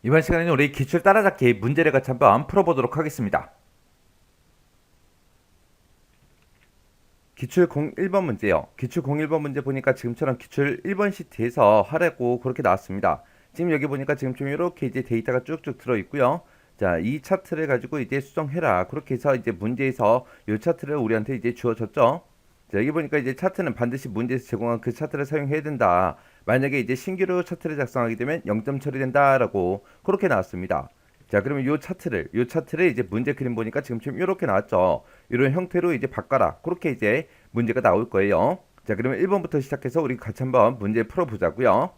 이번 시간에는 우리 기출 따라잡기 문제를 같이 한번 풀어보도록 하겠습니다. 기출 01번 문제요. 기출 01번 문제 보니까 지금처럼 기출 1번 시트에서 하라고 그렇게 나왔습니다. 지금 여기 보니까 지금 좀 이렇게 이제 데이터가 쭉쭉 들어있고요. 자, 이 차트를 가지고 이제 수정해라. 그렇게 해서 이제 문제에서 이 차트를 우리한테 이제 주어졌죠. 자, 여기 보니까 이제 차트는 반드시 문제에서 제공한 그 차트를 사용해야 된다. 만약에 이제 신규로 차트를 작성하게 되면 0점 처리된다라고 그렇게 나왔습니다. 자, 그러면 요 차트를 이제 문제 그림 보니까 지금처럼 이렇게 나왔죠. 이런 형태로 이제 바꿔라. 그렇게 이제 문제가 나올 거예요. 자, 그러면 1번부터 시작해서 우리 같이 한번 문제 풀어보자고요.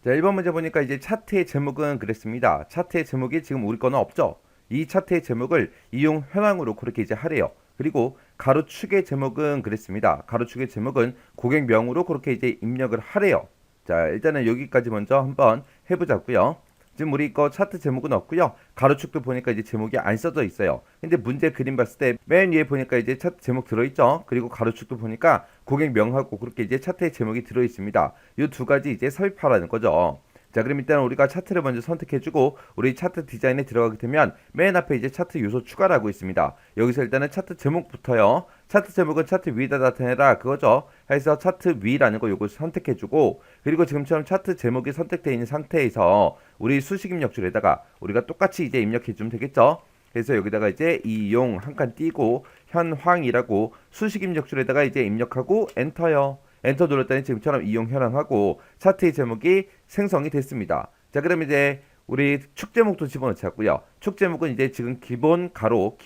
자, 1번 문제 보니까 이제 차트의 제목은 그랬습니다. 차트의 제목이 지금 우리 거는 없죠. 이 차트의 제목을 이용 현황으로 그렇게 이제 하래요. 그리고 가로축의 제목은 그랬습니다. 가로축의 제목은 고객명으로 그렇게 이제 입력을 하래요. 자, 일단은 여기까지 먼저 한번 해보자고요. 지금 우리 거 차트 제목은 없고요. 가로축도 보니까 이제 제목이 안 써져 있어요. 근데 문제 그림 봤을 때 맨 위에 보니까 이제 차트 제목 들어있죠. 그리고 가로축도 보니까 고객명하고 그렇게 이제 차트의 제목이 들어있습니다. 이 두 가지 이제 삽입하라는 거죠. 자, 그럼 일단 우리가 차트를 먼저 선택해주고 우리 차트 디자인에 들어가게 되면 맨 앞에 이제 차트 요소 추가라고 있습니다. 여기서 일단은 차트 제목부터요. 차트 제목은 차트 위에다 나타내라 그거죠. 해서 차트 위라는 거 요거 선택해주고 그리고 지금처럼 차트 제목이 선택되어 있는 상태에서 우리 수식 입력줄에다가 우리가 똑같이 이제 입력해주면 되겠죠. 그래서 여기다가 이제 이용 한 칸 띄고 현황이라고 수식 입력줄에다가 이제 입력하고 엔터요. 엔터 눌렀더니 지금처럼 이용 현황하고 차트의 제목이 생성이 됐습니다. 자, 그럼 이제 우리 축 제목도 집어넣자고요. 축 제목은 이제 지금 기본 가로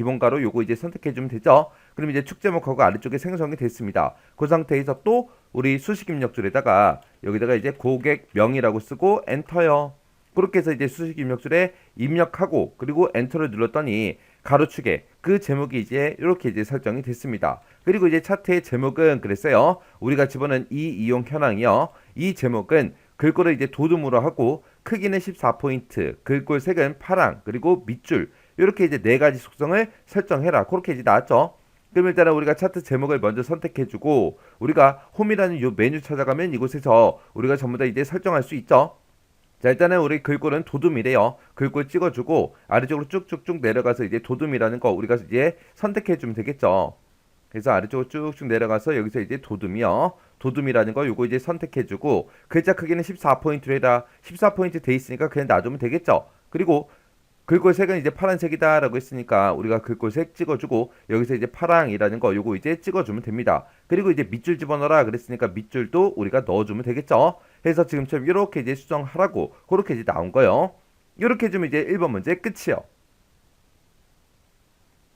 요거 이제 선택해 주면 되죠. 그럼 이제 축 제목하고 아래쪽에 생성이 됐습니다. 그 상태에서 또 우리 수식 입력줄에다가 여기다가 이제 고객명이라고 쓰고 엔터요. 그렇게 해서 이제 수식 입력줄에 입력하고 그리고 엔터를 눌렀더니 가로축에 그 제목이 이제 이렇게 이제 설정이 됐습니다. 그리고 이제 차트의 제목은 그랬어요. 우리가 집어넣은 이 이용 현황이요. 이 제목은 글꼴을 이제 도둠으로 하고 크기는 14포인트, 글꼴 색은 파랑, 그리고 밑줄 이렇게 이제 네 가지 속성을 설정해라. 그렇게 이제 나왔죠. 그럼 일단은 우리가 차트 제목을 먼저 선택해주고 우리가 홈이라는 요 메뉴 찾아가면 이곳에서 우리가 전부 다 이제 설정할 수 있죠. 자, 일단은 우리 글꼴은 도둠이래요. 글꼴 찍어주고 아래쪽으로 쭉쭉쭉 내려가서 이제 도둠이라는 거 우리가 이제 선택해주면 되겠죠. 그래서 아래쪽으로 쭉쭉 내려가서 여기서 이제 도둠이요. 도둠이라는 거 요거 이제 선택해주고 글자 크기는 14포인트로 해라. 14포인트 돼 있으니까 그냥 놔두면 되겠죠. 그리고 글꼴색은 이제 파란색이다라고 했으니까 우리가 글꼴색 찍어주고 여기서 이제 파랑이라는 거 요거 이제 찍어주면 됩니다. 그리고 이제 밑줄 집어넣어라 그랬으니까 밑줄도 우리가 넣어주면 되겠죠. 해서 지금처럼 이렇게 이제 수정하라고 그렇게 이제 나온 거예요. 이렇게 해주면 이제 1번 문제 끝이요.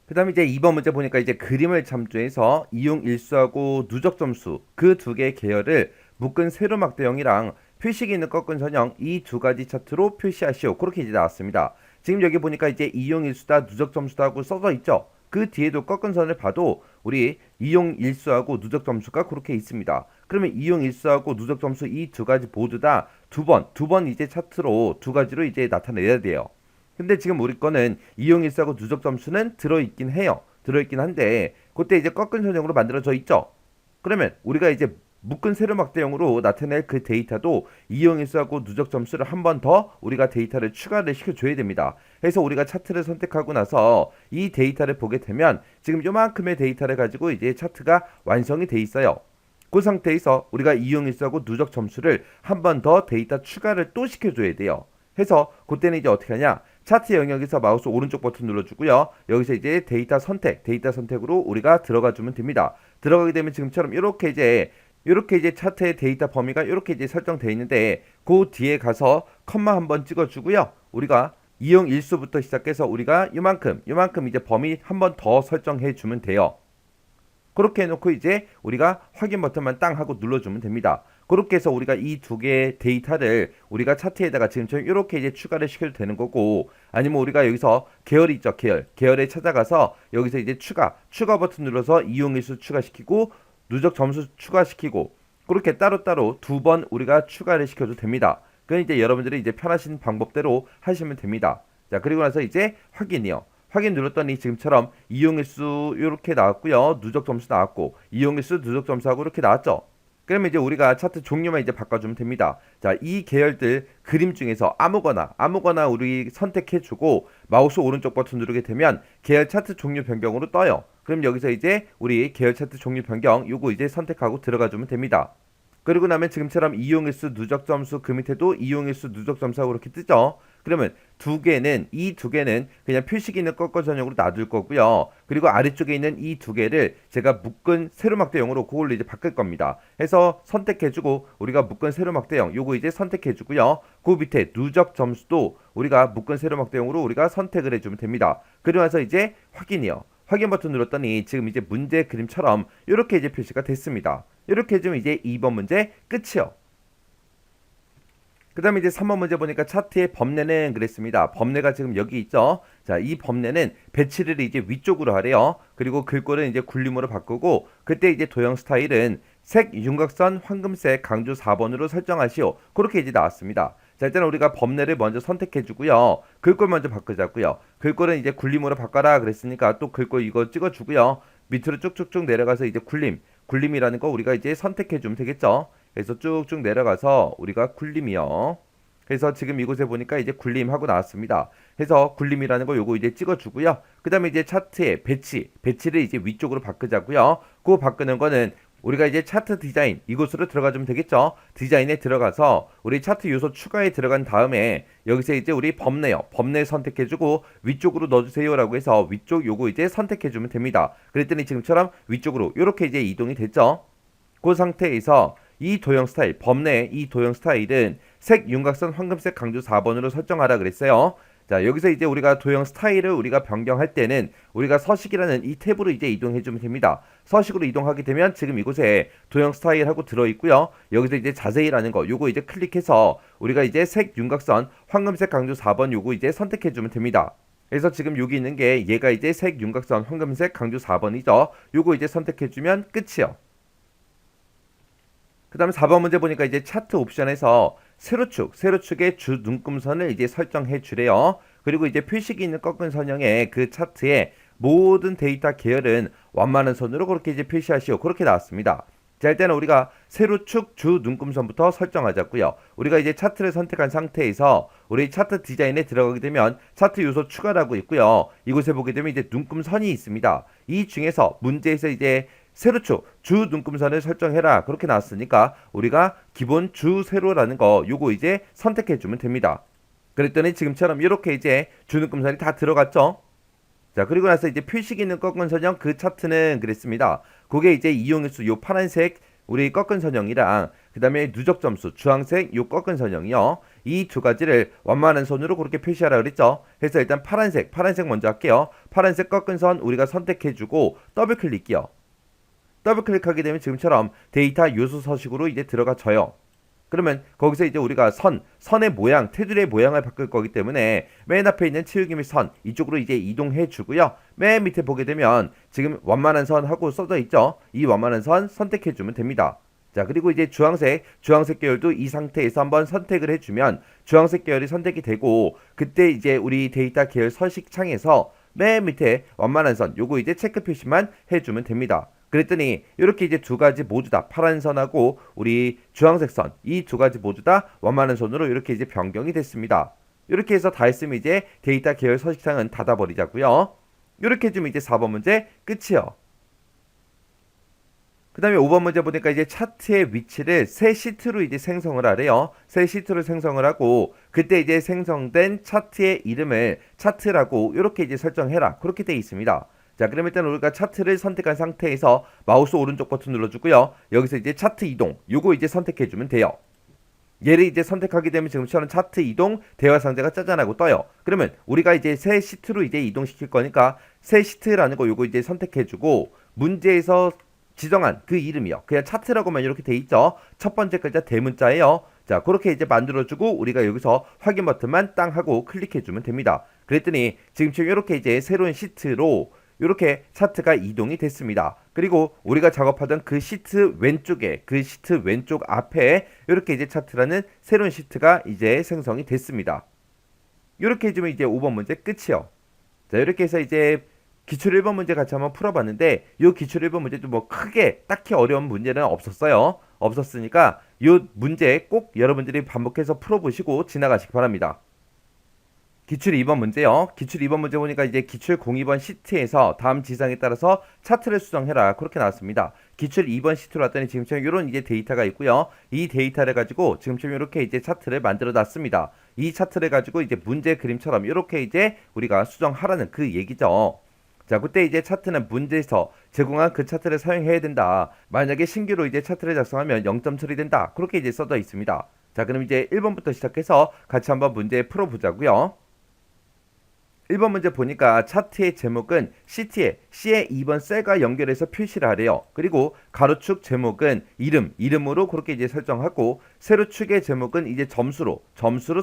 그 다음에 이제 2번 문제 보니까 이제 그림을 참조해서 이용 일수하고 누적 점수 그 두 개의 계열을 묶은 세로막대형이랑 표식이 있는 꺾은 선형 이 두 가지 차트로 표시하시오. 그렇게 이제 나왔습니다. 지금 여기 보니까 이제 이용 일수다 누적 점수다 하고 써져 있죠. 그 뒤에도 꺾은 선을 봐도 우리 이용 일수하고 누적 점수가 그렇게 있습니다. 그러면 이용 일수하고 누적 점수 이 두 가지 모두 다 두 번 이제 차트로 두 가지로 이제 나타내야 돼요. 근데 지금 우리 거는 이용일수하고 누적 점수는 들어있긴 해요. 들어있긴 한데 그때 이제 꺾은 선형으로 만들어져 있죠. 그러면 우리가 이제 묶은 세로막대형으로 나타낼 그 데이터도 이용일수하고 누적 점수를 한 번 더 우리가 데이터를 추가를 시켜줘야 됩니다. 그래서 우리가 차트를 선택하고 나서 이 데이터를 보게 되면 지금 요만큼의 데이터를 가지고 이제 차트가 완성이 돼 있어요. 그 상태에서 우리가 이용일수하고 누적 점수를 한 번 더 데이터 추가를 또 시켜줘야 돼요. 해서 그때는 이제 어떻게 하냐? 차트 영역에서 마우스 오른쪽 버튼 눌러주고요. 여기서 이제 데이터 선택으로 우리가 들어가 주면 됩니다. 들어가게 되면 지금처럼 이렇게 이제 차트의 데이터 범위가 이렇게 이제 설정되어 있는데 그 뒤에 가서 컴마 한번 찍어주고요. 우리가 이용 일수부터 시작해서 우리가 요만큼 이제 범위 한번 더 설정해 주면 돼요. 그렇게 해놓고 이제 우리가 확인 버튼만 땅 하고 눌러주면 됩니다. 그렇게 해서 우리가 이 두 개의 데이터를 우리가 차트에다가 지금처럼 이렇게 이제 추가를 시켜도 되는 거고 아니면 우리가 여기서 계열이 있죠. 계열에 찾아가서 여기서 이제 추가 버튼 눌러서 이용일수 추가시키고 누적 점수 추가시키고 그렇게 따로따로 두 번 우리가 추가를 시켜도 됩니다. 그건 이제 여러분들이 이제 편하신 방법대로 하시면 됩니다. 자, 그리고 나서 이제 확인이요. 확인 눌렀더니 지금처럼 이용일수 이렇게 나왔고요. 누적 점수 나왔고 이용일수 누적 점수하고 이렇게 나왔죠. 그러면 이제 우리가 차트 종류만 이제 바꿔주면 됩니다. 자, 이 계열들 그림 중에서 아무거나 우리 선택해주고 마우스 오른쪽 버튼 누르게 되면 계열 차트 종류 변경으로 떠요. 그럼 여기서 이제 우리 계열 차트 종류 변경 요거 이제 선택하고 들어가주면 됩니다. 그리고 나면 지금처럼 이용일수, 누적점수, 그 밑에도 이용일수, 누적점수하고 이렇게 뜨죠. 그러면 이 두 개는 그냥 표시기능 꺾어 전용으로 놔둘 거고요. 그리고 아래쪽에 있는 이 두 개를 제가 묶은 세로막대형으로 그걸로 이제 바꿀 겁니다. 해서 선택해주고 우리가 묶은 세로막대형 요거 이제 선택해주고요. 그 밑에 누적 점수도 우리가 묶은 세로막대형으로 우리가 선택을 해주면 됩니다. 그리고 나서 이제 확인이요. 확인 버튼 눌렀더니 지금 이제 문제 그림처럼 이렇게 이제 표시가 됐습니다. 이렇게 해주면 이제 2번 문제 끝이요. 그 다음에 이제 3번 문제 보니까 차트의 범례는 그랬습니다. 범례가 지금 여기 있죠. 자, 이 범례는 배치를 이제 위쪽으로 하래요. 그리고 글꼴은 이제 굴림으로 바꾸고 그때 이제 도형 스타일은 색, 윤곽선, 황금색, 강조 4번으로 설정하시오. 그렇게 이제 나왔습니다. 자, 일단 우리가 범례를 먼저 선택해 주고요. 글꼴 먼저 바꾸자고요. 글꼴은 이제 굴림으로 바꿔라 그랬으니까 또 글꼴 이거 찍어 주고요. 밑으로 쭉쭉쭉 내려가서 이제 굴림이라는 거 우리가 이제 선택해 주면 되겠죠. 그래서 쭉쭉 내려가서 우리가 굴림이요. 그래서 지금 이곳에 보니까 이제 굴림하고 나왔습니다. 그래서 굴림이라는 거 요거 이제 찍어주고요. 그 다음에 이제 차트의 배치를 이제 위쪽으로 바꾸자고요. 그거 바꾸는 거는 우리가 이제 차트 디자인 이곳으로 들어가주면 되겠죠. 디자인에 들어가서 우리 차트 요소 추가에 들어간 다음에 여기서 이제 우리 범례 선택해주고 위쪽으로 넣어주세요라고 해서 위쪽 요거 이제 선택해주면 됩니다. 그랬더니 지금처럼 위쪽으로 이렇게 이제 이동이 됐죠. 그 상태에서 이 도형 스타일, 범례의 이 도형 스타일은 색, 윤곽선, 황금색, 강조 4번으로 설정하라 그랬어요. 자, 여기서 이제 우리가 도형 스타일을 우리가 변경할 때는 우리가 서식이라는 이 탭으로 이제 이동해주면 됩니다. 서식으로 이동하게 되면 지금 이곳에 도형 스타일하고 들어있고요. 여기서 이제 자세히라는 거 요거 이제 클릭해서 우리가 이제 색, 윤곽선, 황금색, 강조 4번 요거 이제 선택해주면 됩니다. 그래서 지금 여기 있는 게 얘가 이제 색, 윤곽선, 황금색, 강조 4번이죠. 요거 이제 선택해주면 끝이요. 그 다음에 4번 문제 보니까 이제 차트 옵션에서 세로축의 주 눈금선을 이제 설정해 주래요. 그리고 이제 표식이 있는 꺾은 선형의 그 차트의 모든 데이터 계열은 완만한 선으로 그렇게 이제 표시하시오. 그렇게 나왔습니다. 자, 일단은 우리가 세로축 주 눈금선부터 설정하자고요. 우리가 이제 차트를 선택한 상태에서 우리 차트 디자인에 들어가게 되면 차트 요소 추가라고 있고요. 이곳에 보게 되면 이제 눈금선이 있습니다. 이 중에서 문제에서 이제 세로축 주 눈금선을 설정해라 그렇게 나왔으니까 우리가 기본 주 세로라는 거 요거 이제 선택해 주면 됩니다. 그랬더니 지금처럼 이렇게 이제 주 눈금선이 다 들어갔죠. 자, 그리고 나서 이제 표식 있는 꺾은 선형 그 차트는 그랬습니다. 그게 이제 이용일수 요 파란색 우리 꺾은 선형이랑 그 다음에 누적 점수 주황색 요 꺾은 선형이요. 이 두 가지를 완만한 선으로 그렇게 표시하라 그랬죠. 그래서 일단 파란색 먼저 할게요. 파란색 꺾은 선 우리가 선택해주고 더블 클릭이요. 더블 클릭하게 되면 지금처럼 데이터 요소 서식으로 이제 들어가져요. 그러면 거기서 이제 우리가 선의 모양, 테두리의 모양을 바꿀 거기 때문에 맨 앞에 있는 치우기 및 선 이쪽으로 이제 이동해 주고요. 맨 밑에 보게 되면 지금 완만한 선하고 써져 있죠. 이 완만한 선 선택해 주면 됩니다. 자, 그리고 이제 주황색 계열도 이 상태에서 한번 선택을 해주면 주황색 계열이 선택이 되고 그때 이제 우리 데이터 계열 서식 창에서 맨 밑에 완만한 선 요거 이제 체크 표시만 해주면 됩니다. 그랬더니 이렇게 이제 두 가지 모두 다 파란 선하고 우리 주황색 선 이 두 가지 모두 다 완만한 선으로 이렇게 이제 변경이 됐습니다. 이렇게 해서 다 했으면 이제 데이터 계열 서식창은 닫아버리자고요. 이렇게 해주면 이제 4번 문제 끝이요. 그 다음에 5번 문제 보니까 이제 차트의 위치를 새 시트로 이제 생성을 하래요. 새 시트로 생성을 하고 그때 이제 생성된 차트의 이름을 차트라고 이렇게 이제 설정해라 그렇게 되어 있습니다. 자, 그럼 일단 우리가 차트를 선택한 상태에서 마우스 오른쪽 버튼 눌러주고요. 여기서 이제 차트 이동 요거 이제 선택해주면 돼요. 얘를 이제 선택하게 되면 지금처럼 차트 이동 대화 상자가 짜잔하고 떠요. 그러면 우리가 이제 새 시트로 이제 이동시킬 거니까 새 시트라는 거 요거 이제 선택해주고 문제에서 지정한 그 이름이요. 그냥 차트라고만 이렇게 돼 있죠. 첫 번째 글자 대문자예요. 자, 그렇게 이제 만들어주고 우리가 여기서 확인 버튼만 땅 하고 클릭해주면 됩니다. 그랬더니 지금처럼 이렇게 이제 새로운 시트로 이렇게 차트가 이동이 됐습니다. 그리고 우리가 작업하던 그 시트 왼쪽에 그 시트 왼쪽 앞에 이렇게 이제 차트라는 새로운 시트가 이제 생성이 됐습니다. 이렇게 해주면 이제 5번 문제 끝이요. 자, 이렇게 해서 이제 기출 1번 문제 같이 한번 풀어봤는데 이 기출 1번 문제도 뭐 크게 딱히 어려운 문제는 없었어요. 없었으니까 이 문제 꼭 여러분들이 반복해서 풀어보시고 지나가시기 바랍니다. 기출 2번 문제요. 기출 2번 문제 보니까 이제 기출 02번 시트에서 다음 지상에 따라서 차트를 수정해라. 그렇게 나왔습니다. 기출 2번 시트로 왔더니 지금처럼 이런 이제 데이터가 있고요. 이 데이터를 가지고 지금처럼 이렇게 이제 차트를 만들어 놨습니다. 이 차트를 가지고 이제 문제 그림처럼 이렇게 이제 우리가 수정하라는 그 얘기죠. 자, 그때 이제 차트는 문제에서 제공한 그 차트를 사용해야 된다. 만약에 신규로 이제 차트를 작성하면 0점 처리된다. 그렇게 이제 써져 있습니다. 자, 그럼 이제 1번부터 시작해서 같이 한번 문제 풀어보자고요. 1번 문제 보니까 차트의 제목은 C의 2번 셀과 연결해서 표시를 하래요. 그리고 가로축 제목은 이름으로 그렇게 이제 설정하고 세로축의 제목은 이제 점수로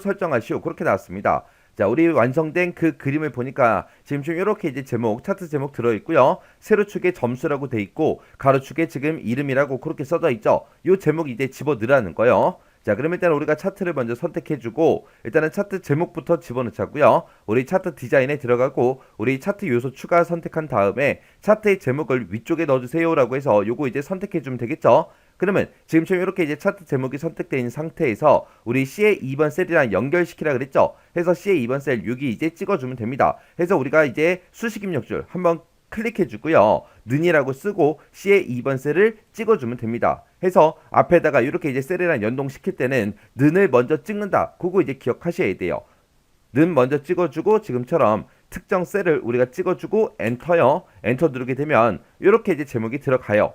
설정하시오. 그렇게 나왔습니다. 자, 우리 완성된 그 그림을 보니까 지금 좀 이렇게 이제 차트 제목 들어있고요. 세로축에 점수라고 돼 있고 가로축에 지금 이름이라고 그렇게 써져 있죠. 이 제목 이제 집어넣으라는 거예요. 자, 그럼 일단 우리가 차트를 먼저 선택해주고 일단은 차트 제목부터 집어넣자고요. 우리 차트 디자인에 들어가고 우리 차트 요소 추가 선택한 다음에 차트의 제목을 위쪽에 넣어주세요라고 해서 요거 이제 선택해주면 되겠죠. 그러면 지금처럼 이렇게 이제 차트 제목이 선택되어 있는 상태에서 우리 C의 2번 셀이랑 연결시키라 그랬죠. 해서 C의 2번 셀 6이 이제 찍어주면 됩니다. 해서 우리가 이제 수식 입력줄 한번 클릭해주고요. 는이라고 쓰고 C의 2번 셀을 찍어주면 됩니다. 해서 앞에다가 이렇게 이제 셀이랑 연동시킬 때는 는을 먼저 찍는다. 그거 이제 기억하셔야 돼요. 는 먼저 찍어주고 지금처럼 특정 셀을 우리가 찍어주고 엔터요. 엔터 누르게 되면 이렇게 이제 제목이 들어가요.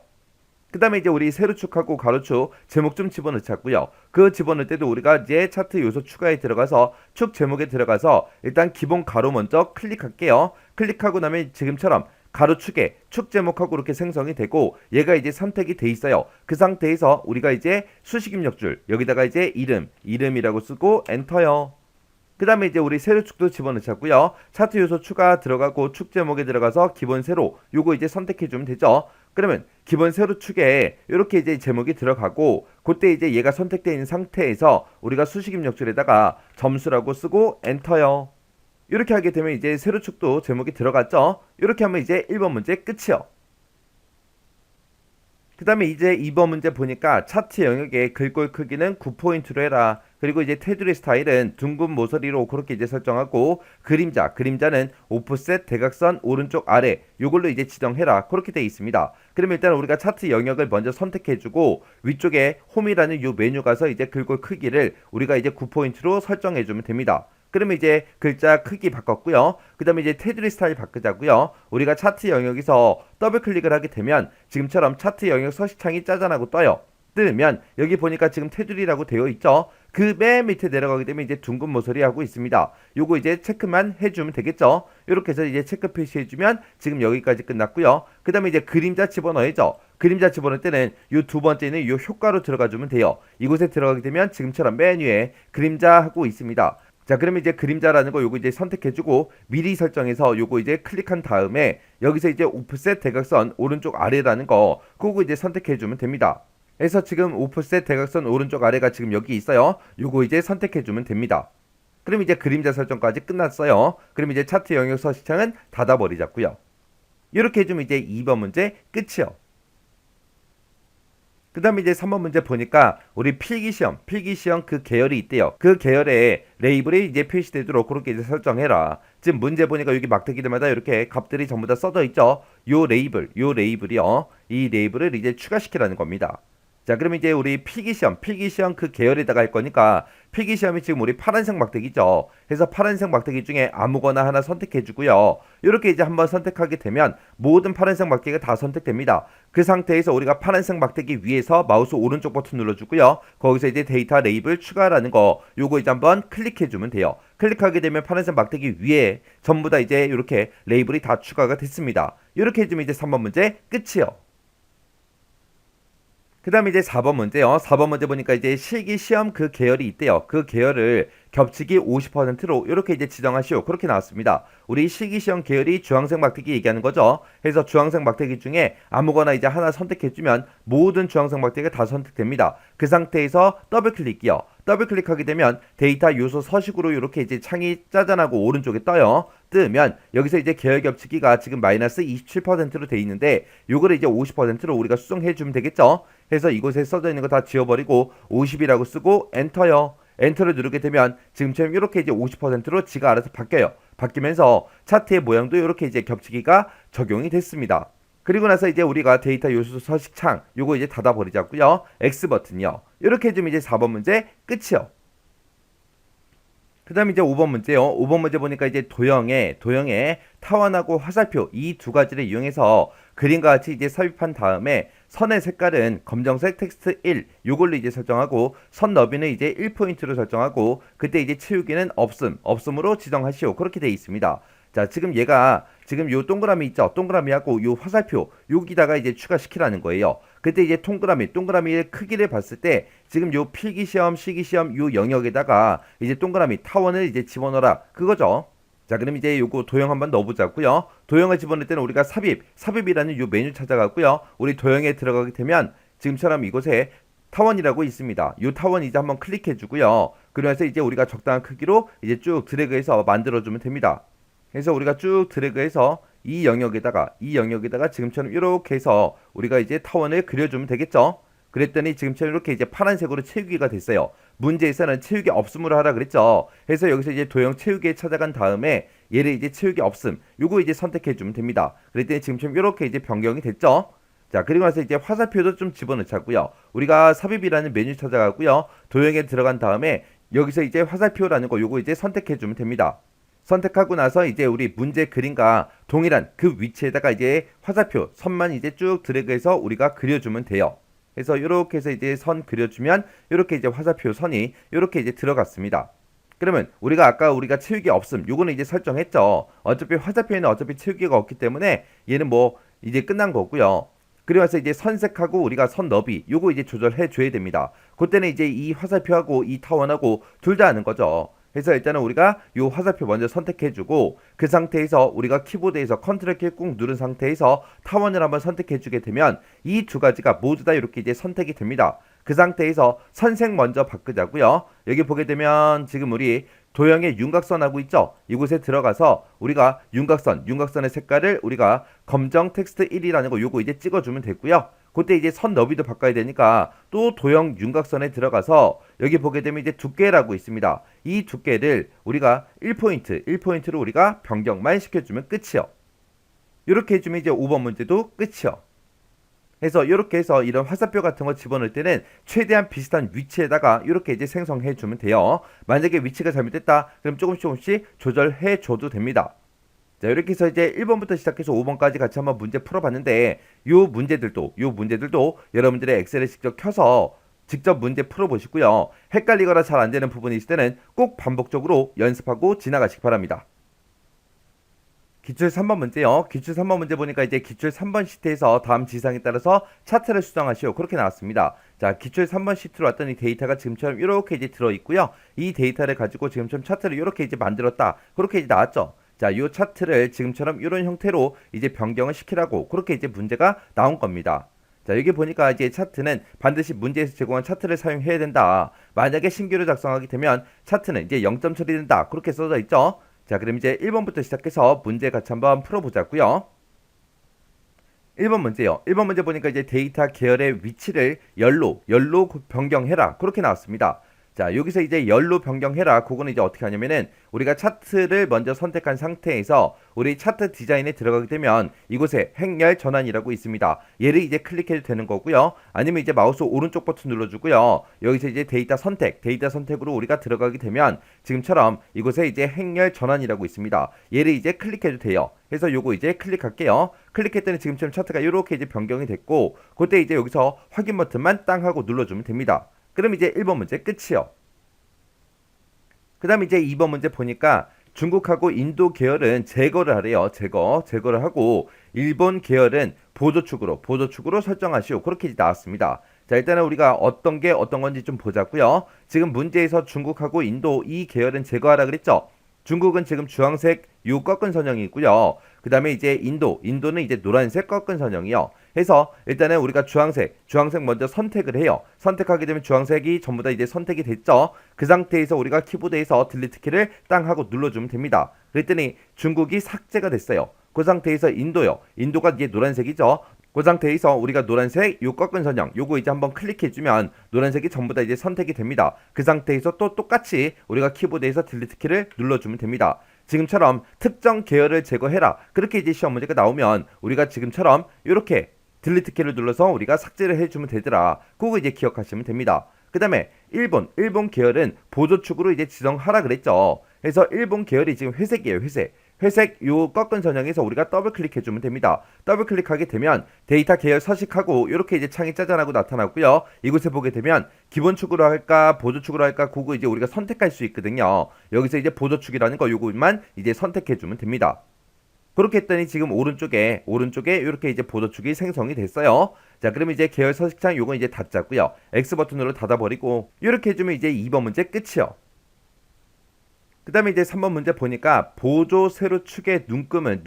그 다음에 이제 우리 세로축하고 가로축 제목 좀 집어넣자고요. 그 집어넣을 때도 우리가 이제 차트 요소 추가에 들어가서 축 제목에 들어가서 일단 기본 가로 먼저 클릭할게요. 클릭하고 나면 지금처럼 가로축에 축 제목하고 이렇게 생성이 되고 얘가 이제 선택이 돼 있어요. 그 상태에서 우리가 이제 수식 입력줄 여기다가 이제 이름이라고 쓰고 엔터요. 그 다음에 이제 우리 세로축도 집어넣자고요. 차트 요소 추가 들어가고 축 제목에 들어가서 기본 세로 요거 이제 선택해주면 되죠. 그러면 기본 세로축에 이렇게 이제 제목이 들어가고 그때 이제 얘가 선택되어 있는 상태에서 우리가 수식 입력줄에다가 점수라고 쓰고 엔터요. 이렇게 하게 되면 이제 세로축도 제목이 들어갔죠. 이렇게 하면 이제 1번 문제 끝이요. 그 다음에 이제 2번 문제 보니까 차트 영역의 글꼴 크기는 9포인트로 해라. 그리고 이제 테두리 스타일은 둥근 모서리로 그렇게 이제 설정하고 그림자는 오프셋 대각선 오른쪽 아래 요걸로 이제 지정해라. 그렇게 되어 있습니다. 그러면 일단 우리가 차트 영역을 먼저 선택해주고 위쪽에 홈이라는 요 메뉴 가서 이제 글꼴 크기를 우리가 이제 9포인트로 설정해주면 됩니다. 그러면 이제 글자 크기 바꿨고요. 그 다음에 이제 테두리 스타일 바꾸자고요. 우리가 차트 영역에서 더블 클릭을 하게 되면 지금처럼 차트 영역 서식창이 짜잔하고 떠요. 뜨면 여기 보니까 지금 테두리라고 되어 있죠. 그 맨 밑에 내려가게 되면 이제 둥근 모서리 하고 있습니다. 요거 이제 체크만 해주면 되겠죠. 이렇게 해서 이제 체크 표시해주면 지금 여기까지 끝났고요. 그 다음에 이제 그림자 집어넣어야죠. 그림자 집어넣을 때는 요 두 번째는 요 효과로 들어가주면 돼요. 이곳에 들어가게 되면 지금처럼 메뉴에 그림자 하고 있습니다. 자, 그러면 이제 그림자라는 거 요거 이제 선택해주고 미리 설정해서 요거 이제 클릭한 다음에 여기서 이제 오프셋 대각선 오른쪽 아래라는 거 그거 이제 선택해주면 됩니다. 그래서 지금 오프셋 대각선 오른쪽 아래가 지금 여기 있어요. 요거 이제 선택해주면 됩니다. 그럼 이제 그림자 설정까지 끝났어요. 그럼 이제 차트 영역 서식창은 닫아버리자고요. 이렇게 해주면 이제 2번 문제 끝이요. 그 다음에 이제 3번 문제 보니까 우리 필기시험 그 계열이 있대요. 그 계열에 레이블이 이제 표시되도록 그렇게 이제 설정해라. 지금 문제 보니까 여기 막대기들마다 이렇게 값들이 전부 다 써져 있죠. 요 레이블이요. 이 레이블을 이제 추가시키라는 겁니다. 자, 그럼 이제 우리 필기시험 그 계열에다가 할 거니까 필기시험이 지금 우리 파란색 막대기죠. 그래서 파란색 막대기 중에 아무거나 하나 선택해 주고요. 이렇게 이제 한번 선택하게 되면 모든 파란색 막대기가 다 선택됩니다. 그 상태에서 우리가 파란색 막대기 위에서 마우스 오른쪽 버튼 눌러주고요. 거기서 이제 데이터 레이블 추가라는 거 요거 이제 한번 클릭해 주면 돼요. 클릭하게 되면 파란색 막대기 위에 전부 다 이제 이렇게 레이블이 다 추가가 됐습니다. 이렇게 해주면 이제 3번 문제 끝이요. 그 다음에 이제 4번 문제요. 4번 문제 보니까 이제 실기시험 그 계열이 있대요. 그 계열을 겹치기 50%로 이렇게 이제 지정하시오. 그렇게 나왔습니다. 우리 실기시험 계열이 주황색 막대기 얘기하는 거죠. 그래서 주황색 막대기 중에 아무거나 이제 하나 선택해주면 모든 주황색 막대기가 다 선택됩니다. 그 상태에서 더블 클릭이요. 더블 클릭하게 되면 데이터 요소 서식으로 이렇게 이제 창이 짜잔하고 오른쪽에 떠요. 뜨면 여기서 이제 계열 겹치기가 지금 마이너스 27%로 돼 있는데 요거를 이제 50%로 우리가 수정해 주면 되겠죠. 해서 이곳에 써져 있는 거 다 지워버리고 50이라고 쓰고 엔터요. 엔터를 누르게 되면 지금처럼 이렇게 이제 50%로 지가 알아서 바뀌어요. 바뀌면서 차트의 모양도 이렇게 이제 겹치기가 적용이 됐습니다. 그리고 나서 이제 우리가 데이터 요소 서식창 요거 이제 닫아버리자고요. X 버튼이요. 이렇게 해주면 이제 4번 문제 끝이요. 그 다음 이제 5번 문제요. 5번 문제 보니까 이제 도형에 타원하고 화살표 이 두 가지를 이용해서 그림과 같이 이제 삽입한 다음에 선의 색깔은 검정색 텍스트 1 요걸로 이제 설정하고 선 너비는 이제 1포인트로 설정하고 그때 이제 채우기는 없음으로 지정하시오. 그렇게 되어 있습니다. 자, 지금 얘가 지금 요 동그라미 있죠? 동그라미하고 요 화살표 여기다가 이제 추가시키라는 거예요. 그때 이제 동그라미의 크기를 봤을 때 지금 요 필기시험, 시기시험 요 영역에다가 이제 동그라미 타원을 이제 집어넣어라 그거죠. 자, 그럼 이제 요거 도형 한번 넣어보자고요. 도형을 집어넣을 때는 우리가 삽입이라는 요 메뉴 찾아가고요. 우리 도형에 들어가게 되면 지금처럼 이곳에 타원이라고 있습니다. 요 타원 이제 한번 클릭해주고요. 그러면서 이제 우리가 적당한 크기로 이제 쭉 드래그해서 만들어주면 됩니다. 그래서 우리가 쭉 드래그해서 이 영역에다가 지금처럼 이렇게 해서 우리가 이제 타원을 그려주면 되겠죠. 그랬더니 지금처럼 이렇게 이제 파란색으로 채우기가 됐어요. 문제에서는 채우기 없음으로 하라 그랬죠. 그래서 여기서 이제 도형 채우기에 찾아간 다음에 얘를 이제 채우기 없음 요거 이제 선택해 주면 됩니다. 그랬더니 지금처럼 이렇게 이제 변경이 됐죠. 자, 그리고 나서 이제 화살표도 좀 집어넣자고요. 우리가 삽입이라는 메뉴 찾아가고요. 도형에 들어간 다음에 여기서 이제 화살표라는 거 요거 이제 선택해 주면 됩니다. 선택하고 나서 이제 우리 문제 그림과 동일한 그 위치에다가 이제 화살표 선만 이제 쭉 드래그해서 우리가 그려주면 돼요. 그래서 이렇게 해서 이제 선 그려주면 이렇게 이제 화살표 선이 이렇게 이제 들어갔습니다. 그러면 우리가 채우기 없음 요거는 이제 설정했죠. 어차피 화살표에는 어차피 채우기가 없기 때문에 얘는 뭐 이제 끝난 거고요. 그래서 이제 선색하고 우리가 선 너비 요거 이제 조절해 줘야 됩니다. 그때는 이제 이 화살표하고 이 타원하고 둘 다 하는 거죠. 그래서 일단은 우리가 요 화살표 먼저 선택해주고 그 상태에서 우리가 키보드에서 컨트롤 키 꾹 누른 상태에서 타원을 한번 선택해주게 되면 이 두 가지가 모두 다 이렇게 이제 선택이 됩니다. 그 상태에서 선색 먼저 바꾸자고요. 여기 보게 되면 지금 우리 도형의 윤곽선하고 있죠? 이곳에 들어가서 우리가 윤곽선의 색깔을 우리가 검정 텍스트 1이라는 거 요거 이제 찍어주면 되고요. 그때 이제 선 너비도 바꿔야 되니까 또 도형 윤곽선에 들어가서 여기 보게 되면 이제 두께라고 있습니다. 이 두께를 우리가 1포인트로 우리가 변경만 시켜주면 끝이요. 이렇게 해주면 이제 5번 문제도 끝이요. 그래서 이렇게 해서 이런 화살표 같은 거 집어넣을 때는 최대한 비슷한 위치에다가 이렇게 이제 생성해 주면 돼요. 만약에 위치가 잘못됐다 그럼 조금씩 조절해 줘도 됩니다. 자, 이렇게 해서 이제 1번부터 시작해서 5번까지 같이 한번 문제 풀어봤는데 요 문제들도 여러분들의 엑셀에 직접 켜서 직접 문제 풀어보시고요. 헷갈리거나 잘 안되는 부분이 있을 때는 꼭 반복적으로 연습하고 지나가시기 바랍니다. 기출 3번 문제요. 기출 3번 문제 보니까 이제 기출 3번 시트에서 다음 지상에 따라서 차트를 수정하시오. 그렇게 나왔습니다. 자, 기출 3번 시트로 왔더니 데이터가 지금처럼 이렇게 이제 들어있고요. 이 데이터를 가지고 지금처럼 차트를 이렇게 이제 만들었다. 그렇게 이제 나왔죠. 자, 이 차트를 지금처럼 이런 형태로 이제 변경을 시키라고 그렇게 이제 문제가 나온 겁니다. 자, 여기 보니까 이제 차트는 반드시 문제에서 제공한 차트를 사용해야 된다. 만약에 신규로 작성하게 되면 차트는 이제 0점 처리된다. 그렇게 써져 있죠. 자, 그럼 이제 1번부터 시작해서 문제 같이 한번 풀어보자고요. 1번 문제요. 1번 문제 보니까 이제 데이터 계열의 위치를 열로 변경해라. 그렇게 나왔습니다. 자, 여기서 이제 열로 변경해라. 그거는 이제 어떻게 하냐면은 우리가 차트를 먼저 선택한 상태에서 우리 차트 디자인에 들어가게 되면 이곳에 행렬 전환이라고 있습니다. 얘를 이제 클릭해도 되는 거고요. 아니면 이제 마우스 오른쪽 버튼 눌러주고요. 여기서 이제 데이터 선택으로 우리가 들어가게 되면 지금처럼 이곳에 이제 행렬 전환이라고 있습니다. 얘를 이제 클릭해도 돼요. 그래서 요거 이제 클릭할게요. 클릭했더니 지금처럼 차트가 이렇게 이제 변경이 됐고 그때 이제 여기서 확인 버튼만 땅 하고 눌러주면 됩니다. 그럼 이제 1번 문제 끝이요. 그 다음에 이제 2번 문제 보니까 중국하고 인도 계열은 제거를 하래요. 제거를 하고 일본 계열은 보조축으로 설정하시오. 그렇게 이제 나왔습니다. 자, 일단은 우리가 어떤 건지 좀 보자고요. 지금 문제에서 중국하고 인도 이 계열은 제거하라 그랬죠. 중국은 지금 주황색 요 꺾은 선형이 있고요. 그 다음에 이제 인도는 이제 노란색 꺾은 선형이요. 해서 일단은 우리가 주황색 먼저 선택을 해요. 선택하게 되면 주황색이 전부 다 이제 선택이 됐죠. 그 상태에서 우리가 키보드에서 딜리트 키를 땅 하고 눌러주면 됩니다. 그랬더니 중국이 삭제가 됐어요. 그 상태에서 인도가 이제 노란색이죠. 그 상태에서 우리가 노란색 요 꺾은 선형 요거 이제 한번 클릭해주면 노란색이 전부 다 이제 선택이 됩니다. 그 상태에서 또 똑같이 우리가 키보드에서 딜리트 키를 눌러주면 됩니다. 지금처럼 특정 계열을 제거해라. 그렇게 이제 시험 문제가 나오면 우리가 지금처럼 이렇게 딜리트 키를 눌러서 우리가 삭제를 해주면 되더라. 그거 이제 기억하시면 됩니다. 그 다음에 일본 계열은 보조축으로 이제 지정하라 그랬죠. 그래서 일본 계열이 지금 회색이에요. 회색 요 꺾은 선형에서 우리가 더블 클릭해 주면 됩니다. 더블 클릭하게 되면 데이터 계열 서식하고 이렇게 이제 창이 짜잔하고 나타났고요. 이곳에 보게 되면 기본축으로 할까 보조축으로 할까 그거 이제 우리가 선택할 수 있거든요. 여기서 이제 보조축이라는 거 요거만 이제 선택해 주면 됩니다. 그렇게 했더니 지금 오른쪽에 이렇게 이제 보조축이 생성이 됐어요. 자, 그럼 이제 계열 서식창 요건 이제 닫자고요. X 버튼으로 닫아버리고 이렇게 해주면 이제 2번 문제 끝이요. 그 다음에 이제 3번 문제 보니까 보조 세로축의 눈금은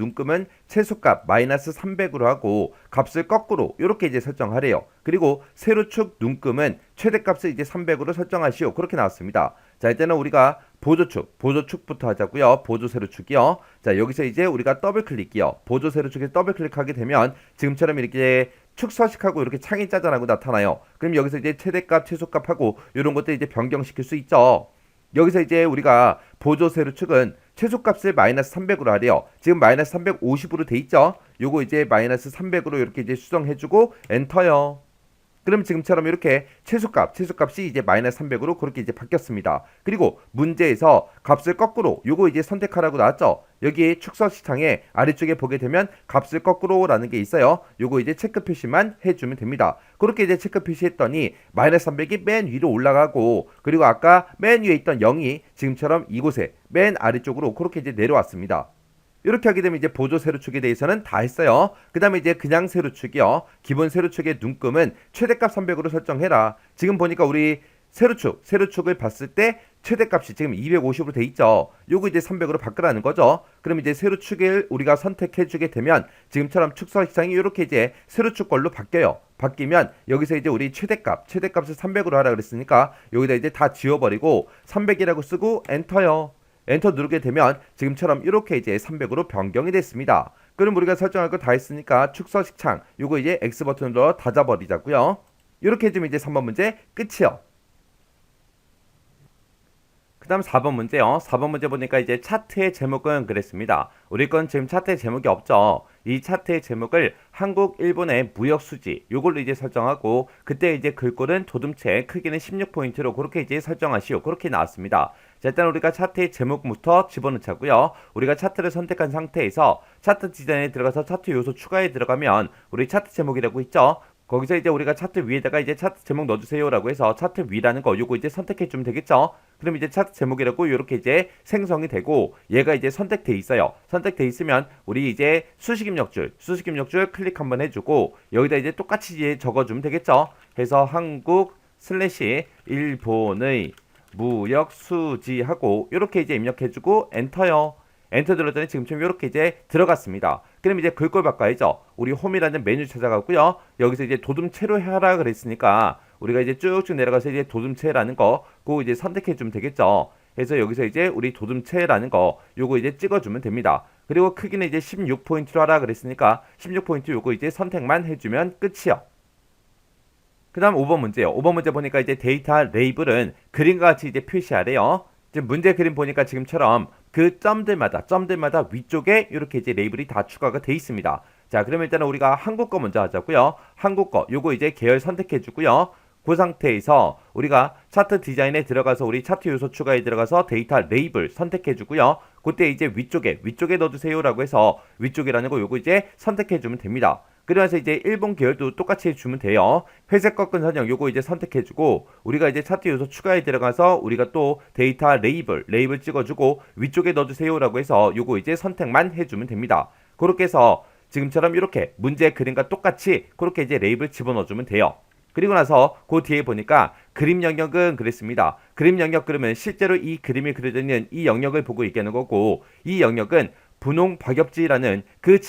최소값 마이너스 300으로 하고 값을 거꾸로 이렇게 이제 설정하래요. 그리고 세로축 눈금은 최대값을 이제 300으로 설정하시오. 그렇게 나왔습니다. 자, 일단은 우리가 보조축부터 하자고요. 보조 세로축이요. 자, 여기서 이제 우리가 더블 클릭이요. 보조 세로축에 더블 클릭하게 되면 지금처럼 이렇게 축 서식하고 이렇게 창이 짜잔하고 나타나요. 그럼 여기서 이제 최대값, 최소값하고 이런 것들 이제 변경시킬 수 있죠. 여기서 이제 우리가 보조 세로축은 최소값을 마이너스 300으로 하래요. 지금 마이너스 350으로 돼 있죠. 요거 이제 마이너스 300으로 이렇게 이제 수정해주고 엔터요. 그럼 지금처럼 이렇게 최소값이 이제 마이너스 300으로 그렇게 이제 바뀌었습니다. 그리고 문제에서 값을 거꾸로 요거 이제 선택하라고 나왔죠. 여기 축서시창에 아래쪽에 보게 되면 값을 거꾸로라는 게 있어요. 요거 이제 체크 표시만 해주면 됩니다. 그렇게 이제 체크 표시했더니 마이너스 300이 맨 위로 올라가고 그리고 아까 맨 위에 있던 0이 지금처럼 이곳에 맨 아래쪽으로 그렇게 이제 내려왔습니다. 이렇게 하게 되면 이제 보조 세로축에 대해서는 다 했어요. 그 다음에 이제 그냥 세로축이요. 기본 세로축의 눈금은 최대값 300으로 설정해라. 지금 보니까 우리 세로축을 봤을 때 최대값이 지금 250으로 돼 있죠. 요거 이제 300으로 바꾸라는 거죠. 그럼 이제 세로축을 우리가 선택해 주게 되면 지금처럼 축서시장이 이렇게 이제 세로축 걸로 바뀌어요. 바뀌면 여기서 이제 우리 최대값을 300으로 하라 그랬으니까 여기다 이제 다 지워버리고 300이라고 쓰고 엔터요. 엔터 누르게 되면 지금처럼 이렇게 이제 300으로 변경이 됐습니다. 그럼 우리가 설정할 거 다 했으니까 축서식창 요거 이제 X 버튼으로 닫아버리자고요. 이렇게 해주면 이제 3번 문제 끝이요. 그 다음 4번 문제요. 4번 문제 보니까 이제 차트의 제목은 그랬습니다. 우리 건 지금 차트의 제목이 없죠. 이 차트의 제목을 한국, 일본의 무역 수지 요걸로 이제 설정하고 그때 이제 글꼴은 도둠체 크기는 16포인트로 그렇게 이제 설정하시오. 그렇게 나왔습니다. 자, 일단 우리가 차트의 제목부터 집어넣자고요. 우리가 차트를 선택한 상태에서 차트 디자인에 들어가서 차트 요소 추가에 들어가면 우리 차트 제목이라고 있죠. 거기서 이제 우리가 차트 위에다가 이제 차트 제목 넣어주세요라고 해서 차트 위라는 거 요거 이제 선택해주면 되겠죠. 그럼 이제 차트 제목이라고 이렇게 이제 생성이 되고 얘가 이제 선택돼 있어요. 선택돼 있으면 우리 이제 수식 입력줄 클릭 한번 해주고 여기다 이제 똑같이 이제 적어주면 되겠죠. 해서 한국 슬래시 일본의 무역 수지하고 이렇게 이제 입력해주고 엔터요. 엔터 눌렀더니 지금처럼 이렇게 이제 들어갔습니다. 그럼 이제 글꼴 바꿔야죠. 우리 홈이라는 메뉴 찾아가고요. 여기서 이제 도둠체로 하라 그랬으니까 우리가 이제 쭉쭉 내려가서 이제 도둠체라는 거 그거 이제 선택해 주면 되겠죠. 그래서 여기서 이제 우리 도둠체라는 거 요거 이제 찍어주면 됩니다. 그리고 크기는 이제 16포인트로 하라 그랬으니까 16포인트 요거 이제 선택만 해주면 끝이요. 그 다음 5번 문제요. 5번 문제 보니까 이제 데이터 레이블은 그림과 같이 이제 표시하래요. 지금 문제 그림 보니까 지금처럼 그 점들마다 위쪽에 이렇게 이제 레이블이 다 추가가 돼 있습니다. 자, 그러면 일단은 우리가 한국 거 먼저 하자고요. 한국 거 요거 이제 계열 선택해 주고요. 그 상태에서 우리가 차트 디자인에 들어가서 우리 차트 요소 추가에 들어가서 데이터 레이블 선택해 주고요. 그때 이제 위쪽에 넣어주세요라고 해서 위쪽이라는 거 요거 이제 선택해 주면 됩니다. 그러면서 이제 일본 계열도 똑같이 해주면 돼요. 회색 꺾은 선형 요거 이제 선택해주고 우리가 이제 차트 요소 추가에 들어가서 우리가 또 데이터 레이블 찍어주고 위쪽에 넣어주세요라고 해서 요거 이제 선택만 해주면 됩니다. 그렇게 해서 지금처럼 이렇게 문제 그림과 똑같이 그렇게 이제 레이블 집어넣어주면 돼요. 그리고 나서 그 뒤에 보니까 그림 영역은 그랬습니다. 그림 영역 그러면 실제로 이 그림이 그려져 있는 이 영역을 보고 얘기하는 거고 이 영역은 분홍 박엽지라는 그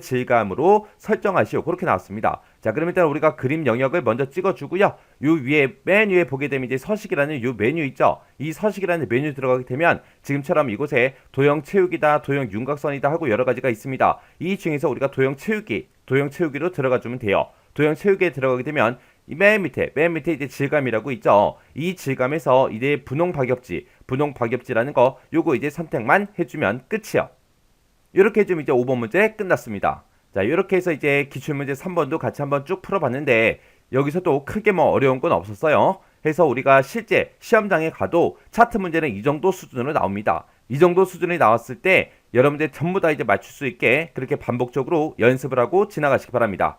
질감으로 설정하시오. 그렇게 나왔습니다. 자, 그럼 일단 우리가 그림 영역을 먼저 찍어주고요. 요 위에 맨 위에 보게 되면 이제 서식이라는 요 메뉴 있죠. 이 서식이라는 메뉴 들어가게 되면 지금처럼 이곳에 도형 채우기다, 도형 윤곽선이다 하고 여러 가지가 있습니다. 이 중에서 우리가 도형 채우기로 들어가 주면 돼요. 도형 채우기에 들어가게 되면 이 맨 밑에 이제 질감이라고 있죠. 이 질감에서 이제 분홍 박엽지라는 거 요거 이제 선택만 해주면 끝이요. 이렇게 해주면 이제 5번 문제 끝났습니다. 자, 이렇게 해서 이제 기출문제 3번도 같이 한번 쭉 풀어봤는데 여기서도 크게 뭐 어려운 건 없었어요. 해서 우리가 실제 시험장에 가도 차트 문제는 이 정도 수준으로 나옵니다. 이 정도 수준이 나왔을 때 여러분들 전부 다 이제 맞출 수 있게 그렇게 반복적으로 연습을 하고 지나가시기 바랍니다.